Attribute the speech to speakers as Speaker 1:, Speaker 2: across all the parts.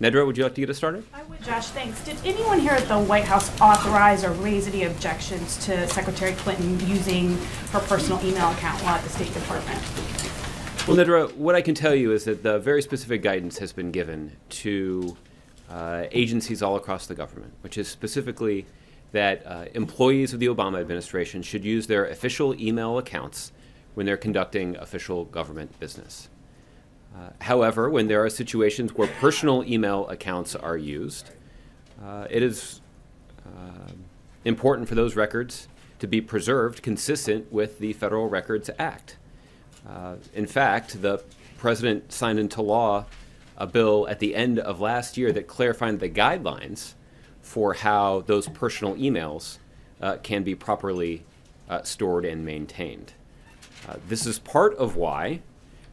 Speaker 1: Nedra, would you like to get us started?
Speaker 2: I would, Josh, thanks. Did anyone here at the White House authorize or raise any objections to Secretary Clinton using her personal email account while at the State Department?
Speaker 1: Well, Nedra, what I can tell you is that the very specific guidance has been given to agencies all across the government, which is specifically that employees of the Obama administration should use their official email accounts when they're conducting official government business. However, when there are situations where personal email accounts are used, it is important for those records to be preserved consistent with the Federal Records Act. In fact, the President signed into law a bill at the end of last year that clarified the guidelines for how those personal emails can be properly stored and maintained. This is part of why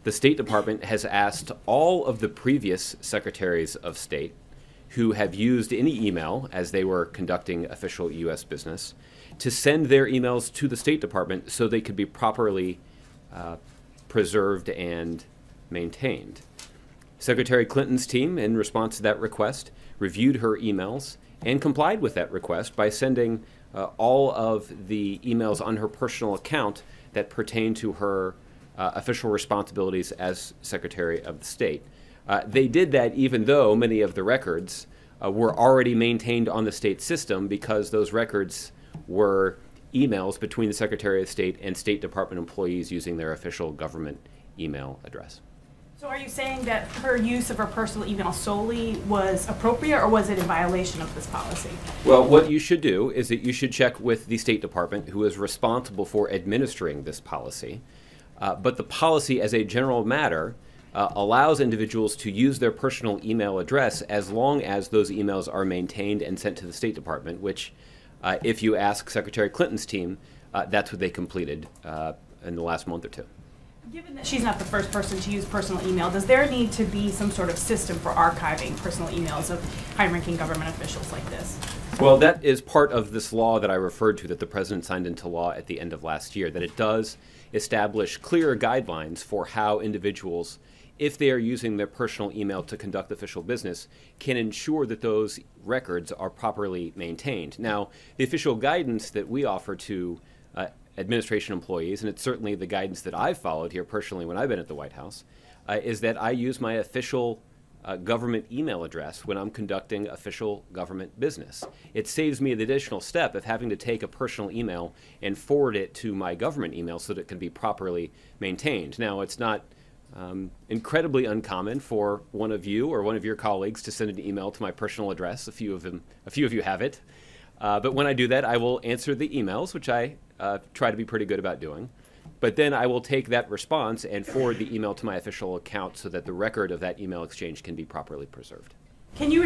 Speaker 1: the State Department has asked all of the previous secretaries of state who have used any email as they were conducting official U.S. business to send their emails to the State Department so they could be properly preserved and maintained. Secretary Clinton's team, in response to that request, reviewed her emails and complied with that request by sending all of the emails on her personal account that pertain to her official responsibilities as Secretary of the State. They did that even though many of the records were already maintained on the state system, because those records were emails between the Secretary of State and State Department employees using their official government email address.
Speaker 2: So are you saying that her use of her personal email solely was appropriate, or was it in violation of this policy?
Speaker 1: Well, what you should do is that you should check with the State Department, who is responsible for administering this policy. But the policy, as a general matter, allows individuals to use their personal email address as long as those emails are maintained and sent to the State Department, which, if you ask Secretary Clinton's team, that's what they completed in the last month or two.
Speaker 2: Given that she's not the first person to use personal email, does there need to be some sort of system for archiving personal emails of high-ranking government officials like this?
Speaker 1: Well, that is part of this law that I referred to that the President signed into law at the end of last year, that it does establish clearer guidelines for how individuals, if they are using their personal email to conduct official business, can ensure that those records are properly maintained. Now, the official guidance that we offer to administration employees, and it's certainly the guidance that I've followed here personally when I've been at the White House, is that I use my official government email address when I'm conducting official government business. It saves me the additional step of having to take a personal email and forward it to my government email so that it can be properly maintained. Now, it's not incredibly uncommon for one of you or one of your colleagues to send an email to my personal address. A few of you have it. But when I do that, I will answer the emails, which I try to be pretty good about doing. But then I will take that response and forward the email to my official account so that the record of that email exchange can be properly preserved.
Speaker 2: Can you